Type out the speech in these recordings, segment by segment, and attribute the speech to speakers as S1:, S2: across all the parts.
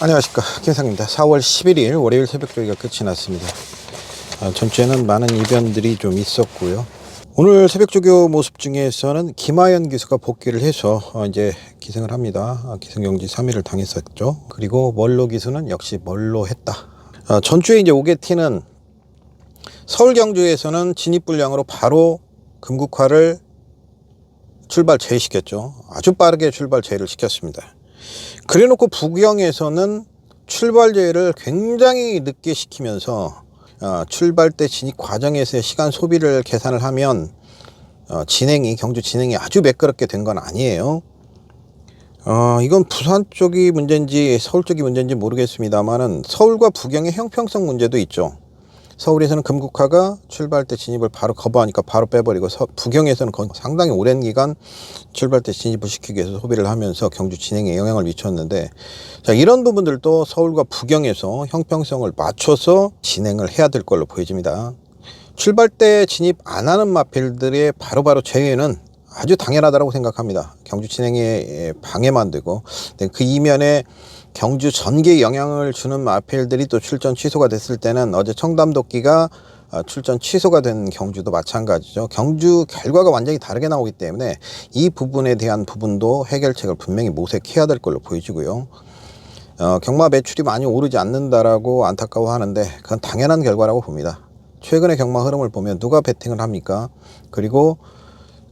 S1: 안녕하십니까, 김상입니다. 4월 11일 월요일 새벽조기가 끝이 났습니다. 전주에는 많은 이변들이 좀 있었고요. 오늘 새벽조교 모습 중에서는 김하연 기수가 복귀를 해서 이제 기승을 합니다. 기승경지 3위를 당했었죠. 그리고 멀로 기수는 역시 멀로 했다. 전주에 이제 오게티는 서울 경주에서는 진입불량으로 바로 금국화를 출발 제외시켰죠. 아주 빠르게 출발 제외를 시켰습니다. 그래놓고 부경에서는 출발 제외를 굉장히 늦게 시키면서 출발 때 진입 과정에서의 시간 소비를 계산을 하면 경주 진행이 아주 매끄럽게 된 건 아니에요. 이건 부산 쪽이 문제인지 서울 쪽이 문제인지 모르겠습니다만은 서울과 부경의 형평성 문제도 있죠. 서울에서는 금국화가 출발 때 진입을 바로 거부하니까 바로 빼버리고, 부경에서는 상당히 오랜 기간 출발 때 진입을 시키기 위해서 소비를 하면서 경주 진행에 영향을 미쳤는데, 자, 이런 부분들도 서울과 부경에서 형평성을 맞춰서 진행을 해야 될 걸로 보여집니다. 출발 때 진입 안 하는 마필들의 바로바로 제외는 아주 당연하다고 생각합니다. 경주 진행에 방해만 되고, 그 이면에 경주 전개에 영향을 주는 마필들이 또 출전 취소가 됐을 때는, 어제 청담도끼가 출전 취소가 된 경주도 마찬가지죠. 경주 결과가 완전히 다르게 나오기 때문에 이 부분에 대한 부분도 해결책을 분명히 모색해야 될 걸로 보여지고요. 경마 매출이 많이 오르지 않는다라고 안타까워하는데 그건 당연한 결과라고 봅니다. 최근의 경마 흐름을 보면 누가 베팅을 합니까? 그리고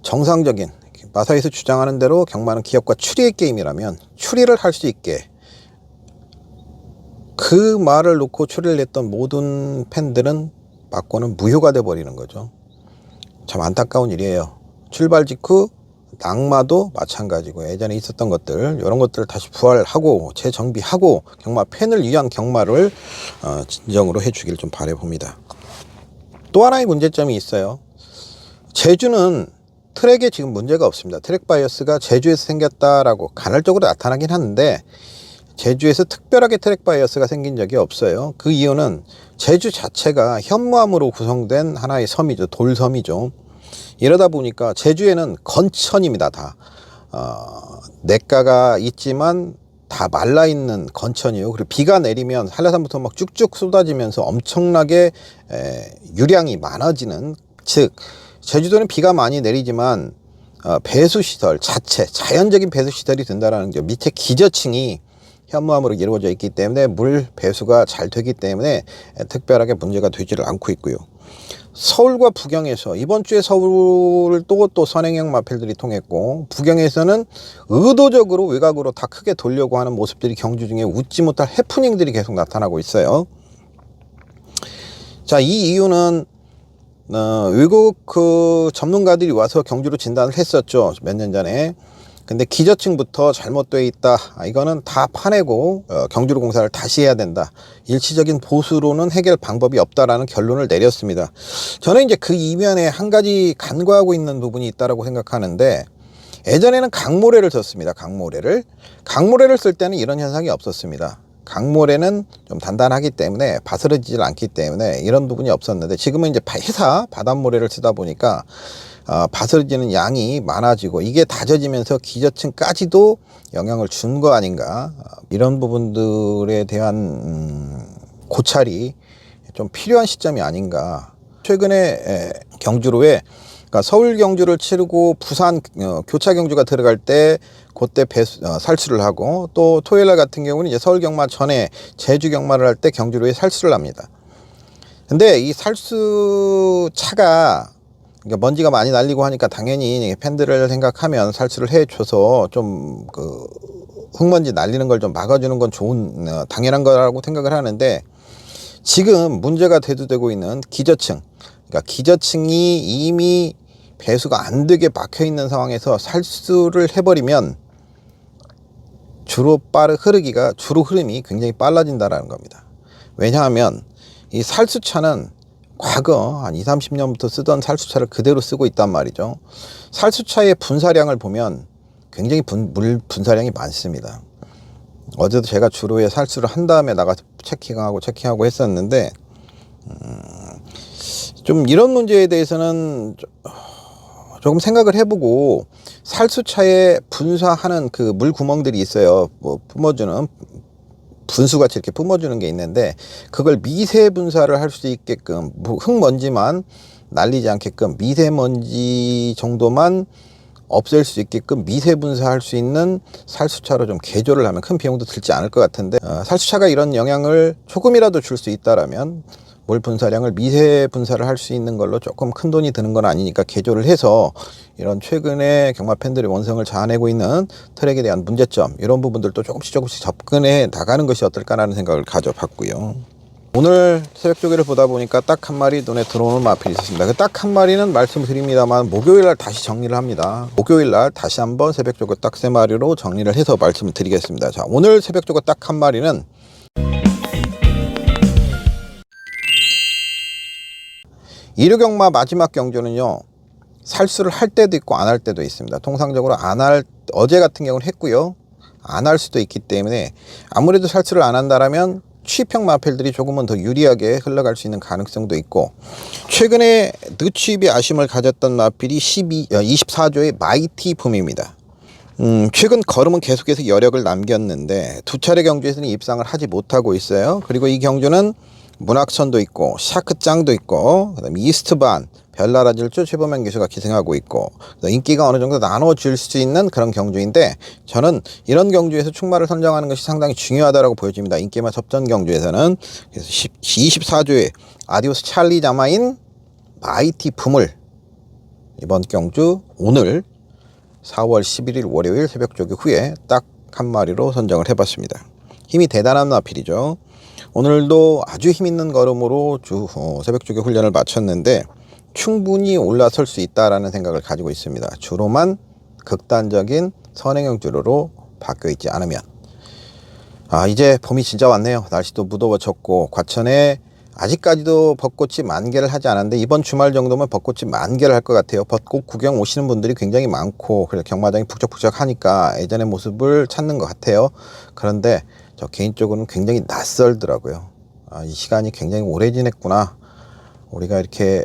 S1: 정상적인 마사에서 주장하는 대로 경마는 기업과 추리의 게임이라면 추리를 할 수 있게, 그 말을 놓고 추리를 했던 모든 팬들은 맞고는 무효가 돼버리는 거죠. 참 안타까운 일이에요. 출발 직후 낙마도 마찬가지고, 예전에 있었던 것들, 이런 것들을 다시 부활하고 재정비하고 경마 팬을 위한 경마를 진정으로 해주길 좀 바라봅니다. 또 하나의 문제점이 있어요. 제주는 트랙에 지금 문제가 없습니다. 트랙 바이어스가 제주에서 생겼다라고 간헐적으로 나타나긴 하는데, 제주에서 특별하게 트랙 바이어스가 생긴 적이 없어요. 그 이유는 제주 자체가 현무암으로 구성된 하나의 섬이죠. 돌섬이죠. 이러다 보니까 제주에는 건천입니다. 다 냇가가 있지만 다 말라있는 건천이에요. 그리고 비가 내리면 한라산부터 막 쭉쭉 쏟아지면서 엄청나게 유량이 많아지는, 즉 제주도는 비가 많이 내리지만 배수시설 자체, 자연적인 배수시설이 된다는 점, 밑에 기저층이 현무암으로 이루어져 있기 때문에 물 배수가 잘 되기 때문에 특별하게 문제가 되지를 않고 있고요. 서울과 부경에서 이번 주에 서울을 또 선행형 마필들이 통했고, 부경에서는 의도적으로 외곽으로 다 크게 돌려고 하는 모습들이 경주 중에 웃지 못할 해프닝들이 계속 나타나고 있어요. 자, 이 이유는 외국 전문가들이 와서 경주로 진단을 했었죠, 몇 년 전에. 근데 기저층부터 잘못되어 있다, 이거는 다 파내고 경주로 공사를 다시 해야 된다, 일시적인 보수로는 해결 방법이 없다라는 결론을 내렸습니다. 저는 이제 그 이면에 한 가지 간과하고 있는 부분이 있다고 생각하는데, 예전에는 강모래를 썼습니다. 강모래를 쓸 때는 이런 현상이 없었습니다. 강모래는 좀 단단하기 때문에 바스러지질 않기 때문에 이런 부분이 없었는데, 지금은 이제 바닷모래를 쓰다 보니까 바스러지는 양이 많아지고, 이게 다져지면서 기저층까지도 영향을 준 거 아닌가, 이런 부분들에 대한 고찰이 좀 필요한 시점이 아닌가. 최근에 경주로에, 그러니까 서울 경주를 치르고 부산 교차 경주가 들어갈 때 그때 살수를 하고, 또 토요일날 같은 경우는 이제 서울 경마 전에 제주 경마를 할 때 경주로에 살수를 합니다. 근데 이 살수 차가, 그러니까 먼지가 많이 날리고 하니까 당연히 팬들을 생각하면 살수를 해줘서 좀 흙먼지 날리는 걸 좀 막아주는 건 당연한 거라고 생각을 하는데, 지금 문제가 대두되고 있는 기저층, 그러니까 기저층이 이미 배수가 안 되게 막혀 있는 상황에서 살수를 해버리면 주로 흐름이 굉장히 빨라진다라는 겁니다. 왜냐하면 이 살수차는 과거 한 20-30년부터 쓰던 살수차를 그대로 쓰고 있단 말이죠. 살수차의 분사량을 보면 굉장히 물 분사량이 많습니다. 어제도 제가 주로에 살수를 한 다음에 나가서 체킹하고 했었는데, 좀 이런 문제에 대해서는 조금 생각을 해보고, 살수차에 분사하는 그 물 구멍들이 있어요. 뿜어주는 분수같이 이렇게 뿜어주는 게 있는데 그걸 미세 분사를 할 수 있게끔 흙먼지만 날리지 않게끔 미세먼지 정도만 없앨 수 있게끔 미세 분사할 수 있는 살수차로 좀 개조를 하면 큰 비용도 들지 않을 것 같은데 살수차가 이런 영향을 조금이라도 줄 수 있다라면 물 분사량을 미세 분사를 할 수 있는 걸로 조금 큰 돈이 드는 건 아니니까 개조를 해서 이런 최근에 경마 팬들이 원성을 자아내고 있는 트랙에 대한 문제점 이런 부분들도 조금씩 접근해 나가는 것이 어떨까라는 생각을 가져봤고요. 오늘 새벽 조개를 보다 보니까 딱 한 마리 눈에 들어오는 마필이 있었습니다. 그 딱 한 마리는 말씀드립니다만 목요일날 다시 정리를 합니다. 목요일날 다시 한번 새벽 조개 딱 3마리로 정리를 해서 말씀을 드리겠습니다. 자, 오늘 새벽 조개 딱 한 마리는 일요경마 마지막 경주는요, 살수를 할 때도 있고 안 할 때도 있습니다. 통상적으로 어제 같은 경우는 했고요, 안 할 수도 있기 때문에 아무래도 살수를 안 한다라면 취입형 마필들이 조금은 더 유리하게 흘러갈 수 있는 가능성도 있고, 최근에 늦취입이 아쉬움을 가졌던 마필이 24조의 마이티 붐입니다. 최근 걸음은 계속해서 여력을 남겼는데 두 차례 경주에서는 입상을 하지 못하고 있어요. 그리고 이 경주는 문학천도 있고 샤크짱도 있고 그다음에 이스트반, 별나라질주 최범현 기수가 기승하고 있고 인기가 어느 정도 나눠질 수 있는 그런 경주인데, 저는 이런 경주에서 충마를 선정하는 것이 상당히 중요하다고 보여집니다. 인기마 접전 경주에서는. 그래서 24조의 아디오스 찰리 자마인 마이티 붐을 이번 경주 오늘 4월 11일 월요일 새벽 조기 후에 딱 한 마리로 선정을 해봤습니다. 힘이 대단한 마필이죠. 오늘도 아주 힘있는 걸음으로 새벽 조기 훈련을 마쳤는데 충분히 올라설 수 있다라는 생각을 가지고 있습니다. 주로만 극단적인 선행형 주로로 바뀌어 있지 않으면. 이제 봄이 진짜 왔네요. 날씨도 무더워졌고 과천에 아직까지도 벚꽃이 만개를 하지 않았는데 이번 주말 정도면 벚꽃이 만개를 할 것 같아요. 벚꽃 구경 오시는 분들이 굉장히 많고 그래서 경마장이 북적북적하니까 예전의 모습을 찾는 것 같아요. 그런데 저 개인적으로는 굉장히 낯설더라고요. 이 시간이 굉장히 오래 지냈구나, 우리가 이렇게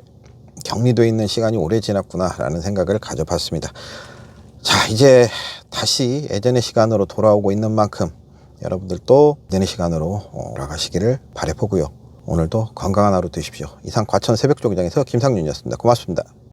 S1: 격리되어 있는 시간이 오래 지났구나 라는 생각을 가져봤습니다. 자, 이제 다시 예전의 시간으로 돌아오고 있는 만큼 여러분들도 예전의 시간으로 돌아가시기를 바라보고요. 오늘도 건강한 하루 되십시오. 이상 과천 새벽조기장에서 김상윤이었습니다. 고맙습니다.